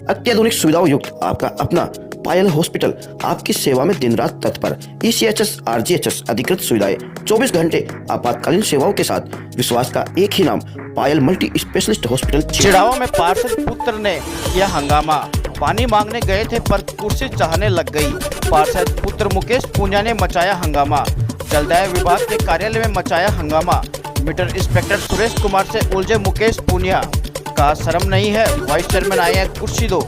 अत्याधुनिक सुविधाओं युक्त आपका अपना पायल हॉस्पिटल आपकी सेवा में दिन रात तत्पर। ECHS RGHS अधिकृत सुविधाएं, 24 घंटे आपातकालीन सेवाओं के साथ विश्वास का एक ही नाम, पायल मल्टी स्पेशलिस्ट हॉस्पिटल। चिड़ावा में पार्षद पुत्र ने किया हंगामा। पानी मांगने गए थे पर कुर्सी चाहने लग गई। पार्षद पुत्र मुकेश पूनिया ने मचाया हंगामा। जलदाय विभाग के कार्यालय में मचाया हंगामा। मीटर इंस्पेक्टर सुरेश कुमार से उलझे मुकेश पूनिया, का शर्म नहीं है, वाइस चेयरमैन आए हैं कुर्सी दो।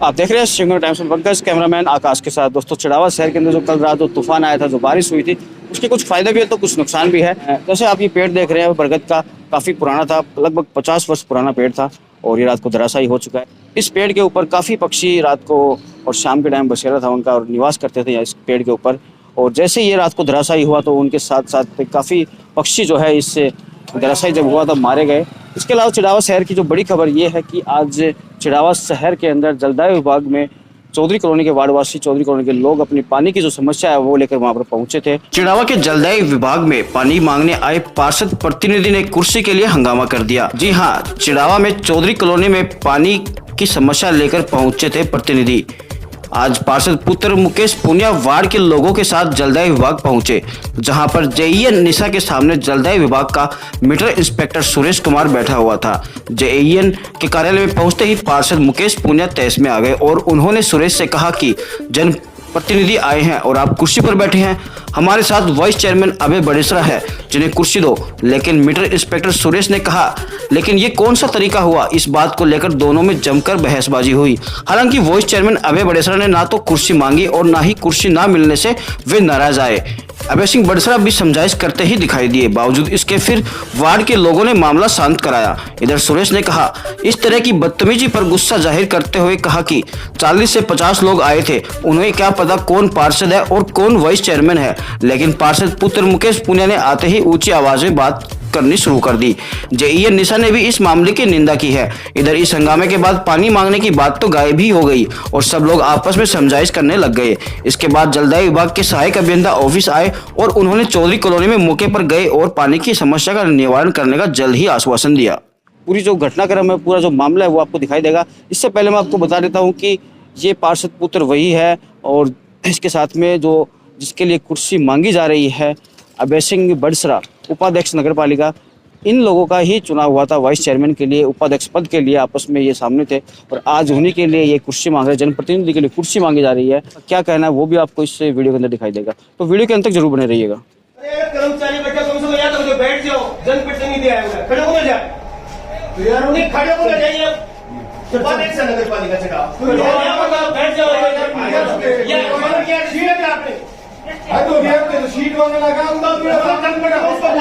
आप देख रहे हैं श्रीनगर टाइम्स में पंकज, कैमरामैन आकाश के साथ। दोस्तों, चिड़ावा शहर के अंदर जो कल रात जो तूफान आया था, जो बारिश हुई थी, उसके कुछ फायदे भी है तो कुछ नुकसान भी है। जैसे आप ये पेड़ देख रहे हैं, बरगद का काफ़ी पुराना था, लगभग 50 वर्ष पुराना पेड़ था और ये रात को धराशायी हो चुका है। इस पेड़ के ऊपर काफ़ी पक्षी रात को और शाम के टाइम बसेरा था उनका और निवास करते थे इस पेड़ के ऊपर। और जैसे ये रात को धराशायी हुआ तो उनके साथ साथ काफ़ी पक्षी जो है इससे धराशायी जब हुआ तब मारे गए। इसके अलावा चिड़ावा शहर की जो बड़ी खबर ये है कि आज चिड़ावा शहर के अंदर जलदाय विभाग में चौधरी कॉलोनी के वार्डवासी, चौधरी कॉलोनी के लोग अपनी पानी की जो समस्या है वो लेकर वहां पर पहुंचे थे। चिड़ावा के जलदाय विभाग में पानी मांगने आए पार्षद प्रतिनिधि ने कुर्सी के लिए हंगामा कर दिया। जी हां, चिड़ावा में चौधरी कॉलोनी में पानी की समस्या लेकर पहुंचे थे प्रतिनिधि। आज पार्षद पुत्र मुकेश पूनिया वार्ड के लोगों के साथ जलदाय विभाग पहुंचे, जहां पर JEN निशा के सामने जलदाय विभाग का मीटर इंस्पेक्टर सुरेश कुमार बैठा हुआ था। JEN के कार्यालय में पहुंचते ही पार्षद मुकेश पूनिया तैश में आ गए और उन्होंने सुरेश से कहा कि जन प्रतिनिधि आए हैं और आप कुर्सी पर बैठे हैं, हमारे साथ वाइस चेयरमैन अभय बड़ेसरा है, जिन्हें कुर्सी दो। लेकिन मीटर इंस्पेक्टर सुरेश ने कहा, लेकिन ये कौन सा तरीका हुआ? इस बात को लेकर दोनों में जमकर बहसबाजी हुई। हालांकि वाइस चेयरमैन अभय बड़ेसरा ने ना तो कुर्सी मांगी और ना ही कुर्सी ना मिलने से वे नाराज आए। अभय सिंह बड़ेसरा भी समझाइश करते ही दिखाई दिए। बावजूद इसके फिर वार्ड के लोगों ने मामला शांत कराया। इधर सुरेश ने कहा, इस तरह की बदतमीजी पर गुस्सा जाहिर करते हुए कहा कि 40 से 50 लोग आए थे, उन्हें क्या पता कौन पार्षद है और कौन वाइस चेयरमैन है। लेकिन पार्षद पुत्र मुकेश पूनिया ने आते ही ऊंची आवाज में बात करनी शुरू कर दी। JEN निशा ने भी इस मामले की निंदा की है। इधर इस हंगामे के बाद पानी मांगने की बात तो गायब ही हो गई और सब लोग आपस में समझाइश करने लग गए। इसके बाद जलदाय विभाग के सहायक अभियंता ऑफिस आए और उन्होंने चौधरी कॉलोनी में मौके पर गए और पानी की समस्या का निवारण करने का जल्द ही आश्वासन दिया। पूरी जो घटनाक्रम है, पूरा जो मामला है वो आपको दिखाई देगा। इससे पहले मैं आपको बता देता हूँ कि ये पार्षद पुत्र वही है और इसके साथ में जो जिसके लिए कुर्सी मांगी जा रही है, अभय सिंह बड़ेसरा, उपाध्यक्ष नगर पालिका, इन लोगों का ही चुनाव हुआ था वाइस चेयरमैन के लिए, उपाध्यक्ष पद के लिए। आपस में ये सामने थे और आज उन्हीं के लिए ये कुर्सी मांग रहे हैं, जनप्रतिनिधि के लिए कुर्सी मांगी जा रही है। क्या कहना है वो भी आपको इस वीडियो के अंदर दिखाई देगा, तो वीडियो के अंत तक जरूर बने रहिएगा। कर्मचारी बैठा तुम बैठ जाओ, जनप्रतिनिधि आएगा, खड़े होकर जा, खड़े होकर जाइए। उपाध्यक्ष नगर पालिका से कहा बैठ जाओ, तो सीट मांगने लगा,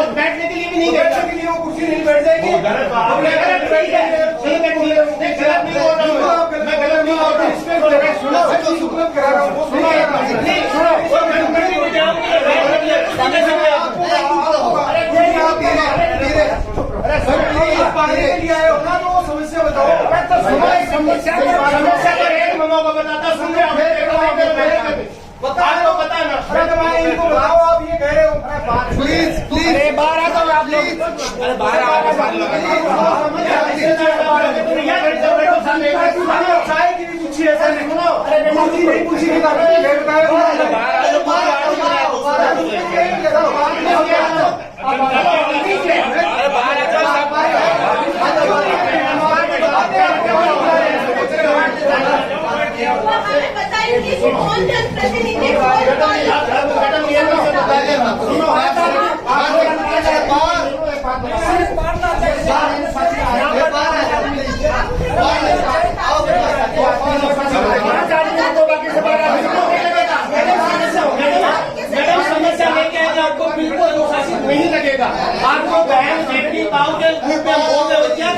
बैठने के लिए भी नहीं, बैठने के लिए वो कुर्सी नहीं बैठ जाएगी। समस्या बताओ, इनको बताओ, आप ये कह रहे हो प्लीज प्लीज, अरे बाहर आ जाओ आप लोग, अरे बाहर चाय की भी पूछी ऐसा नहीं, अरे पूछी नहीं नहीं लगेगा आपको। बहन बेटी पाउडर रुपया बोल रहे हो क्या?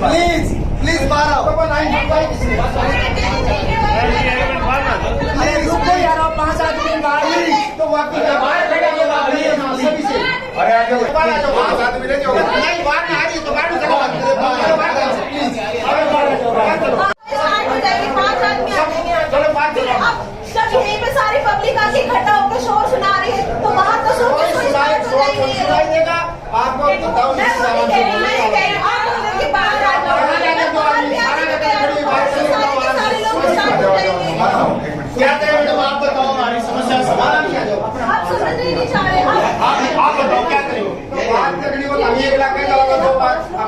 प्लीज प्लीज बाहर आओ, अरे रुको यार, 5 आदमी बाहर तो वाकई बाहर बैठेंगे, सभी से अरे आ जाओ, 5 आदमी ले जाओ, नहीं बाहर आ रही तो बाहर चलो, प्लीज अरे बाहर चलो, 5 आदमी चलो, 5 जब यहीं पे सारी पब्लिक आके इकट्ठा होकर शोर सुना रही है तो बाहर तो शोर सुनाई देगा आपको। बताओ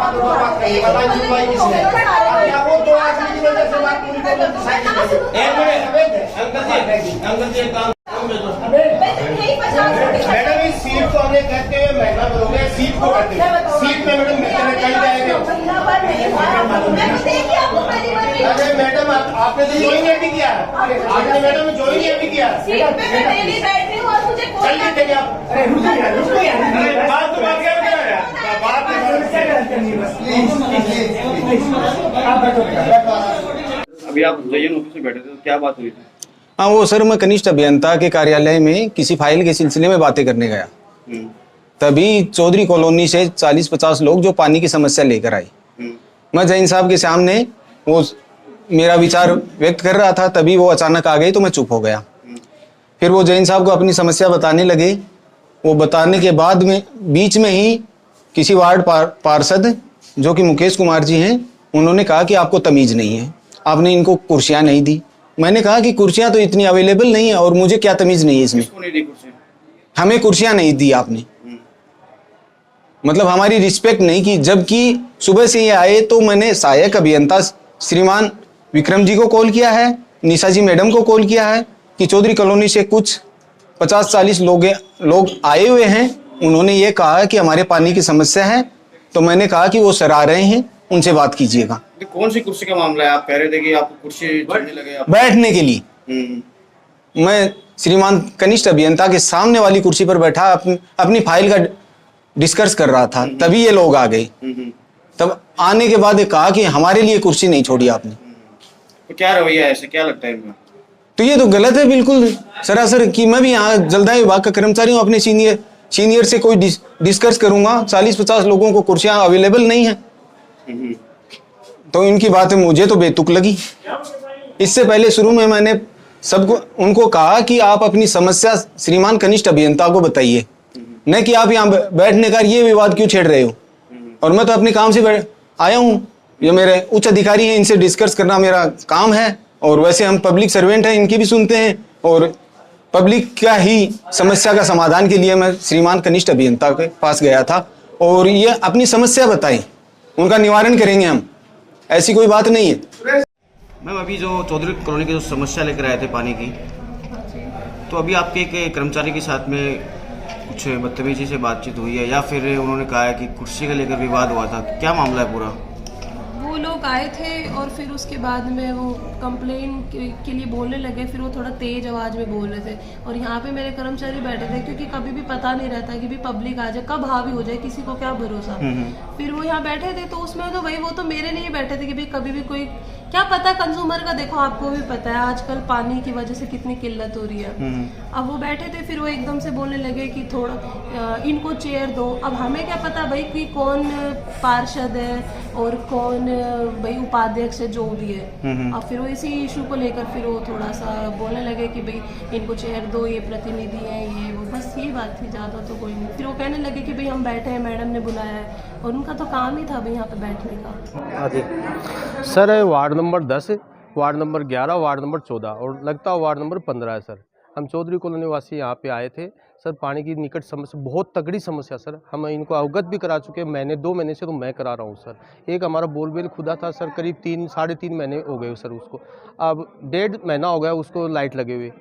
बात करिए, बताइए सुनवाई किसने? क्या वो दो आदमी की वजह से बात पूरी कर मैडम इस सीट को हमें कहते हुए महीना भर हो गया, सीट को कहते हैं सीट में मैडम मिलते कहीं जाएंगे। अरे मैडम आपने तो ज्वाइन अभी किया, आपने मैडम ज्वाइन अभी किया। चलिए देखिए आप बात तो बात क्या अभी आप जयन ऑफिस में बैठे थे तो क्या बात हुई थी? हाँ वो सर मैं कनिष्ठ अभियंता के कार्यालय में किसी फाइल के सिलसिले में बातें करने गया। तभी चौधरी कॉलोनी से 40-50 लोग जो पानी की समस्या लेकर आए। मैं जैन साहब के सामने वो मेरा विचार व्यक्त कर रहा था, तभी वो अचानक आ गए तो मैं चुप हो गया। फिर वो जैन साहब को अपनी समस्या बताने लगे। वो बताने के बाद में बीच में ही किसी वार्ड पार्षद जो कि मुकेश कुमार जी हैं, उन्होंने कहा कि आपको तमीज़ नहीं है, आपने इनको कुर्सियाँ नहीं दी। मैंने कहा कि कुर्सियाँ तो इतनी अवेलेबल नहीं है और मुझे क्या तमीज़ नहीं है इसमें। किसको नहीं दी कुर्सियाँ? हमें कुर्सियाँ नहीं दी आपने, मतलब हमारी रिस्पेक्ट नहीं की। जबकि सुबह से ये आए तो मैंने सहायक अभियंता श्रीमान विक्रम जी को कॉल किया है, निशा जी मैडम को कॉल किया है कि चौधरी कॉलोनी से कुछ 50-40 लोग आए हुए हैं। उन्होंने ये कहा कि हमारे पानी की समस्या है, तो मैंने कहा कि वो सर आ रहे हैं, उनसे बात कीजिएगा। कौन सी कुर्सी का मामला है? आप कह रहे थे कि आपको कुर्सी चढ़ने लगे आप। बैठने के लिए मैं श्रीमान कनिष्ठ अभियंता के सामने वाली कुर्सी पर बैठा अपनी फाइल का डिस्कस कर रहा था, तभी ये लोग आ गए। तब आने के बाद ये कहा कि हमारे लिए कुर्सी नहीं छोड़ी आपने। तो क्या रवैया है, ऐसे क्या लगता है इनका? तो ये तो गलत है बिल्कुल सरासर। कि मैं भी यहाँ जलदाय विभाग का कर्मचारी हूँ, अपने सीनियर से कोई डिस्कस करूंगा। 40-50 लोगों को कुर्सियां अवेलेबल नहीं है, तो इनकी बात मुझे तो बेतुक लगी। इससे पहले शुरू में मैंने सबको उनको कहा कि आप अपनी समस्या श्रीमान कनिष्ठ अभियंता को बताइए, न कि आप यहाँ बैठने का ये विवाद क्यों छेड़ रहे हो। और मैं तो अपने काम से आया हूँ, ये मेरे उच्च अधिकारी हैं, इनसे डिस्कस करना मेरा काम है। और वैसे हम पब्लिक सर्वेंट हैं, इनकी भी सुनते हैं। और पब्लिक का ही समस्या का समाधान के लिए मैं श्रीमान कनिष्ठ अभियंता के पास गया था और ये अपनी समस्या बताई, उनका निवारण करेंगे हम, ऐसी कोई बात नहीं है। मैम अभी जो चौधरी कॉलोनी की जो समस्या लेकर आए थे पानी की, तो अभी आपके एक कर्मचारी के साथ में कुछ बदतमीजी से बातचीत हुई है या फिर उन्होंने कहा है कि कुर्सी को लेकर विवाद हुआ था? क्या मामला है पूरा? वो लोग आए थे और फिर उसके बाद में वो कंप्लेन के लिए बोलने लगे। फिर वो थोड़ा तेज आवाज़ में बोल रहे थे और यहाँ पे मेरे कर्मचारी बैठे थे, क्योंकि कभी भी पता नहीं रहता कि भी पब्लिक आ जाए, कब हावी हो जाए, किसी को क्या भरोसा। फिर वो यहाँ बैठे थे तो उसमें तो भाई वो तो मेरे लिए बैठे थे कि भाई कभी भी कोई क्या पता कंज्यूमर का, देखो आपको भी पता है आजकल पानी की वजह से कितनी किल्लत हो रही है। अब वो बैठे थे, फिर वो एकदम से बोलने लगे कि थोड़ा इनको चेयर दो। अब हमें क्या पता भाई कि कौन पार्षद है और कौन भाई उपाध्यक्ष है, जो भी है। अब फिर वो इसी इशू को लेकर फिर वो थोड़ा सा बोलने लगे कि भाई इनको चेयर दो, ये प्रतिनिधि है, ये वो, बस ये बात थी, ज़्यादा तो कोई नहीं। फिर वो कहने लगे कि भाई हम बैठे हैं, मैडम ने बुलाया है, और उनका तो काम ही था भाई यहाँ पे बैठने का। Sir ward number 10, ward number 11, ward number 14 और लगता है वार्ड नंबर 15 है सर। हम चौधरी कॉलोनी वासी यहाँ पे आए थे सर। पानी की निकट समस्या, बहुत तगड़ी समस्या सर। हम इनको अवगत भी करा चुके हैं, 2 महीने से तो मैं करा रहा हूँ सर। एक हमारा बोलबेल खुदा था सर, करीब 3-3.5 महीने हो गए सर उसको। अब 1.5 महीना हो गया उसको लाइट लगे हुए,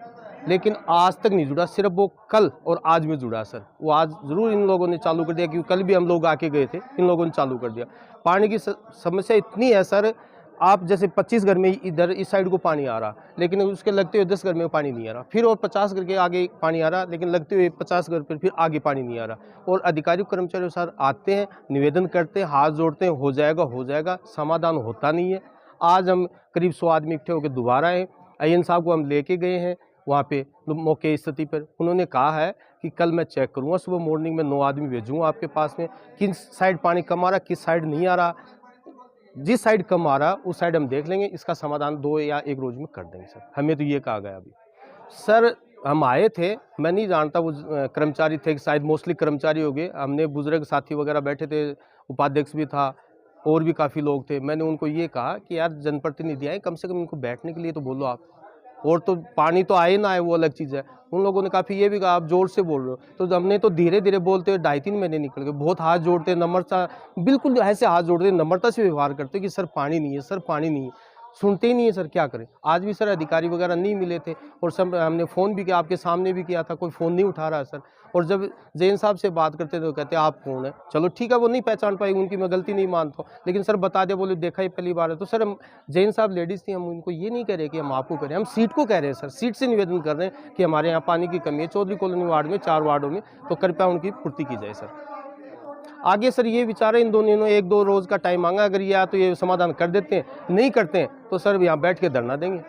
लेकिन आज तक नहीं जुड़ा। सिर्फ वो कल और आज में जुड़ा सर। वो आज ज़रूर इन लोगों ने चालू कर दिया, क्योंकि कल भी हम लोग आके गए थे, इन लोगों ने चालू कर दिया। पानी की समस्या इतनी है सर, आप जैसे 25 घर में इधर इस साइड को पानी आ रहा, लेकिन उसके लगते हुए 10 घर में पानी नहीं आ रहा। फिर और 50 घर के आगे पानी आ रहा, लेकिन लगते हुए 50 घर पर फिर आगे पानी नहीं आ रहा। और अधिकारी कर्मचारी सर आते हैं, निवेदन करते हैं, हाथ जोड़ते हैं, हो जाएगा, समाधान होता नहीं है। आज हम करीब 100 आदमी इकट्ठे होकर दोबारा आए। आईएन साहब को हम लेके गए हैं वहाँ पे मौके स्थिति पर। उन्होंने कहा है कि कल मैं चेक करूँगा, सुबह मॉर्निंग में 9 आदमी भेजूँगा आपके पास में, किस साइड पानी कम आ रहा, किस साइड नहीं आ रहा। जिस साइड कम आ रहा उस साइड हम देख लेंगे, इसका समाधान 2 या 1 रोज में कर देंगे सर। हमें तो ये कहा गया अभी सर। हम आए थे, मैं नहीं जानता वो कर्मचारी थे, शायद मोस्टली कर्मचारी हो गए। हमने बुजुर्ग साथी वगैरह बैठे थे, उपाध्यक्ष भी था और भी काफ़ी लोग थे। मैंने उनको ये कहा कि यार जनप्रतिनिधि आए, कम से कम इनको बैठने के लिए तो बोलो आप। और तो पानी तो आए ना आए वो अलग चीज़ है। उन लोगों ने काफ़ी ये भी कहा आप जोर से बोल रहे हो, तो हमने तो धीरे धीरे बोलते हुए 2.5-3 महीने निकल गए। बहुत हाथ जोड़ते, नम्रता, बिल्कुल ऐसे हाथ जोड़ते, नम्रता से व्यवहार करते कि सर पानी नहीं है, सर पानी नहीं है। सुनते ही नहीं है सर, क्या करें। आज भी सर अधिकारी वगैरह नहीं मिले थे और सब हमने फ़ोन भी किया, आपके सामने भी किया था, कोई फ़ोन नहीं उठा रहा है सर। और जब जैन साहब से बात करते तो कहते आप कौन है। चलो ठीक है, वो नहीं पहचान पाई, उनकी मैं गलती नहीं मानता हूँ, लेकिन सर बता दे, बोले देखा ही पहली बार है। तो सर हम जैन साहब लेडीज़ थी, हम उनको ये नहीं कह रहे कि हम आपको करें, हम सीट को कह रहे हैं सर, सीट से निवेदन कर रहे हैं कि हमारे यहाँ पानी की कमी है चौधरी कॉलोनी वार्ड में, 4 वार्डों में, तो कृपया उनकी पूर्ति की जाए सर। आगे सर ये विचार है, इन दोनों ने 1-2 रोज़ का टाइम मांगा, अगर ये या तो ये समाधान कर देते हैं, नहीं करते हैं तो सर यहाँ बैठ के धरना देंगे।